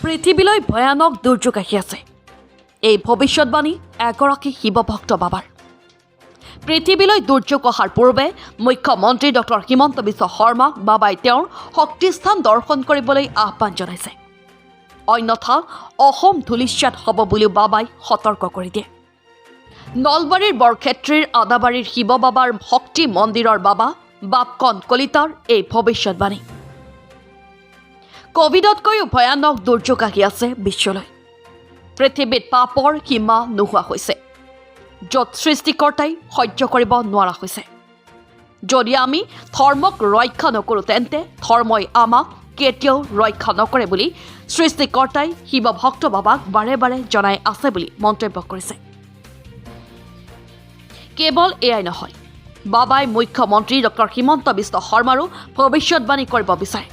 পৃথিৱীলৈ ভয়ানক দুৰ্যোগ আহি আছে। এই ভৱিষ্যতবাণী এগৰাকী শিৱভক্ত বাবাৰ। পৃথিৱীলৈ দুৰ্যোগ অহাৰ পূৰ্বে মুখ্যমন্ত্ৰী ডক্টৰ হিমন্ত বিশ্ব শৰ্মাক বাবাই তেওঁৰ শক্তিস্থান দৰ্শন কৰিবলৈ আহ্বান জনাইছে। অন্যথা অসম ধূলিস্যাৎ হ'ব বুলিও বাবাই সতৰ্ক কৰি দিয়ে। নলবাৰীৰ বৰক্ষেত্ৰীৰ আদাবাৰীৰ শিৱ বাবাৰ শক্তি মন্দিৰৰ বাবা বাপকন কলিতাৰ এই ভৱিষ্যতবাণী। কোভিডতকৈও ভয়ানক দুৰ্যোগ আহি আছে বিশ্বলৈ। পৃথিৱীত পাপৰ সীমা নোহোৱা হৈছে, য'ত সৃষ্টিকৰ্তাই সহ্য কৰিব নোৱাৰা হৈছে। যদি আমি ধৰ্মক ৰক্ষা নকৰোঁ তেন্তে ধৰ্মই আমাক কেতিয়াও ৰক্ষা নকৰে বুলি সৃষ্টিকৰ্তাই শিৱ ভক্ত বাবাক বাৰে বাৰে জনাই আছে বুলি মন্তব্য কৰিছে। কেৱল এয়াই নহয়, বাবাই মুখ্যমন্ত্ৰী ডক্টৰ হিমন্ত বিশ্ব শৰ্মাৰো ভৱিষ্যতবাণী কৰিব বিচাৰে।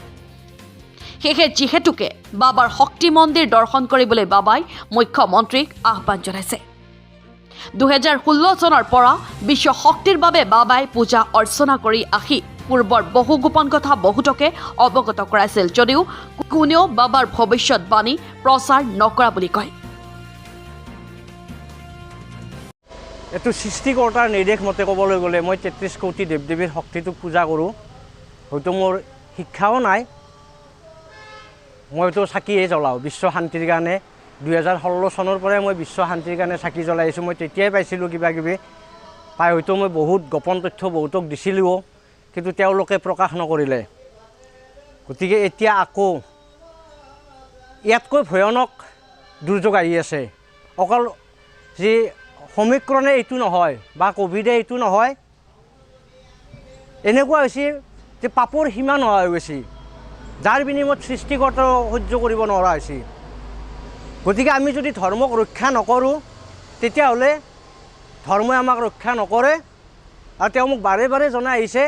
সেয়ে যিহেতুকে বাবাৰ শক্তি মন্দিৰ দৰ্শন কৰিবলৈ বাবাই মুখ্যমন্ত্ৰীক আহ্বান জনাইছে। 2016 চনৰ পৰা বিশ্ব শক্তিৰ বাবে বাবাই পূজা অৰ্চনা কৰি আহি পূৰ্বৰ বহু গোপন কথা বহুতকে অৱগত কৰাইছিল যদিও কোনেও বাবাৰ ভৱিষ্যতবাণী প্ৰচাৰ নকৰা বুলি কয়। এইটো সৃষ্টিকৰ্তাৰ নিৰ্দেশ মতে ক'বলৈ গ'লে মই 33 কোটি দেৱ দেৱীৰ শক্তিটোক পূজা কৰোঁ। হয়তো মোৰ শিক্ষাও নাই, মইতো চাকিয়ে জ্বলাওঁ বিশ্ব শান্তিৰ কাৰণে। 2016 চনৰ পৰাই মই বিশ্ব শান্তিৰ কাৰণে চাকি জ্বলাইছোঁ। মই তেতিয়াই পাইছিলোঁ কিবা কিবি পাই, হয়তো মই বহুত গোপন তথ্য বহুতক দিছিলোঁও, কিন্তু তেওঁলোকে প্ৰকাশ নকৰিলে। গতিকে এতিয়া আকৌ ইয়াতকৈ ভয়ানক দুৰ্যোগ আহি আছে। অকল যি অমিক্ৰণে এইটো নহয় বা ক'ভিডে এইটো নহয়, এনেকুৱা হৈছে যে পাপৰ সীমা নোহোৱা হৈ গৈছে, যাৰ বিনিময়ত সৃষ্টিকৰ্তাও সহ্য কৰিব নোৱাৰা হৈছে। গতিকে আমি যদি ধৰ্মক ৰক্ষা নকৰোঁ তেতিয়াহ'লে ধৰ্মই আমাক ৰক্ষা নকৰে। আৰু তেওঁ মোক বাৰে বাৰে জনাই আহিছে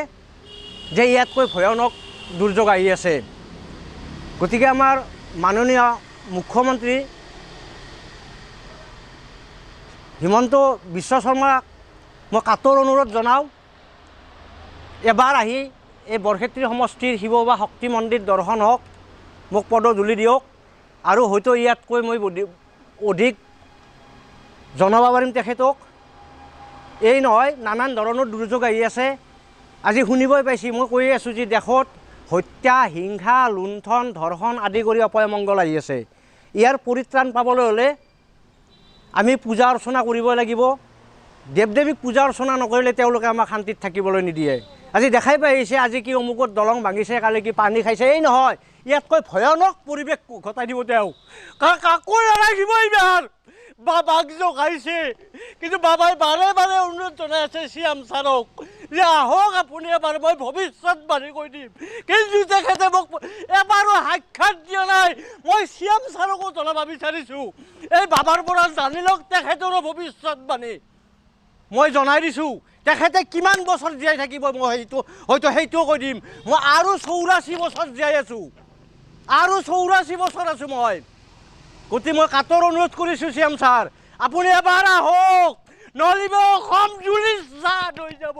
যে ইয়াতকৈ ভয়ানক দুৰ্যোগ আহি আছে। গতিকে আমাৰ মাননীয় মুখ্যমন্ত্ৰী হিমন্ত বিশ্ব শৰ্মাক মই কাতৰ অনুৰোধ জনাওঁ, এবাৰ আহি এই বৰক্ষেত্ৰী সমষ্টিৰ শিৱ বা শক্তি মন্দিৰ দৰ্শন হওক, মোক পদধূলি দিয়ক। আৰু হয়তো ইয়াতকৈ মই অধিক জনাব পাৰিম তেখেতক। এই নহয়, নানান ধৰণৰ দুৰ্যোগ আহি আছে। আজি শুনিবই পাইছি, মই কৈ আছোঁ যে দেশত হত্যা, হিংসা, লুণ্ঠন, ধৰ্ষণ আদি কৰি অপয়মংগল আহি আছে। ইয়াৰ পৰিত্ৰাণ পাবলৈ হ'লে আমি পূজা অৰ্চনা কৰিব লাগিব। দেৱ দেৱীক পূজা অৰ্চনা নকৰিলে তেওঁলোকে আমাক শান্তিত থাকিবলৈ নিদিয়ে। আজি দেখাই পাই আহিছে, আজি কি অমুকত দলং ভাঙিছে, কালি কি পানী খাইছে। এই নহয়, ইয়াতকৈ ভয়ানক পৰিৱেশ ঘটাই দিব তেওঁ। কাকো এৰাই দিব এইবাৰ। বাবাক জগাইছে, কিন্তু বাবাই বাৰে বাৰে অনুৰোধ জনাই আছে চিএম ছাৰক যে আহক আপুনি এবাৰ, মই ভৱিষ্যতবাণী কৈ দিম। কিন্তু তেখেতে মোক এবাৰো সাক্ষাৎ দিয়া নাই। মই চিএম ছাৰকো জনাব বিচাৰিছোঁ, এই বাবাৰ পৰা জানি লওক তেখেতৰো ভৱিষ্যতবাণী। মই জনাই দিছোঁ তেখেতে কিমান বছৰ জীয়াই থাকিব, মই হয়তো সেইটোও কৈ দিম। মই আৰু 84 বছৰ জীয়াই আছোঁ, আৰু 84 বছৰ আছোঁ মই। গতিকে মই কাতৰ অনুৰোধ কৰিছোঁ চিএম ছাৰ, আপুনি এবাৰ আহক, নহ'লে অসম ধূলিস্যাৎ হৈ যাব,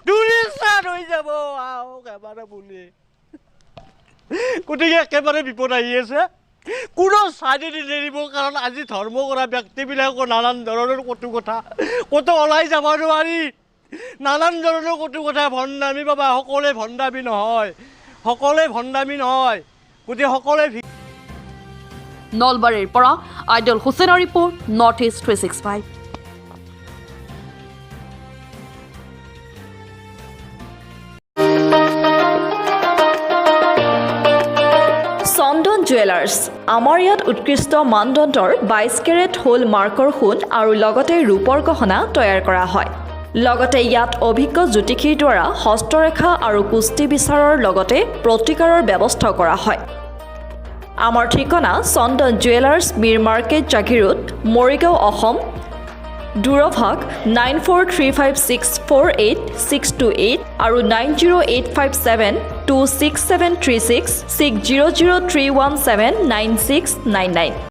ধূলিস্যাৎ হৈ যাব। আহক এবাৰ আপুনি। গতিকে একেবাৰে বিপদ আহি আছে, কোনো চাইডে নিদিব। কাৰণ আজি ধৰ্ম কৰা ব্যক্তিবিলাকৰ নানান ধৰণৰ কটু কথা, ক'তো ওলাই যাব নোৱাৰি, নানান ধৰণৰ কটু কথা। ভণ্ডামী বাবা, সকলোৱে ভণ্ডামী নহয়, সকলোৱে ভণ্ডামী নহয়। গতিকে সকলোৱে নলবাৰীৰ পৰা আইডল হুছেইনৰ ৰিপৰ্ট, নৰ্থ ইষ্ট 365। চন্দন জুৱেলাৰ্ছ, আমাৰ ইয়াত উৎকৃষ্ট মানদণ্ডৰ 22 কেৰেট হ'ল মাৰ্কৰ সোণ আৰু লগতে ৰূপৰ গহনা তৈয়াৰ কৰা হয়। লগতে ইয়াত অভিজ্ঞ জ্যোতিষীৰ দ্বাৰা হস্তৰেখা আৰু কুষ্টি বিচাৰৰ লগতে প্ৰতিকাৰৰ ব্যৱস্থাও কৰা হয়। আমাৰ ঠিকনা চন্দন জুৱেলাৰ্ছ, বীৰ মাৰ্কেট, জাগিৰোড, মৰিগাঁও, অসম। দূৰভাষ 9435648628 আৰু 9085726736 60031796999।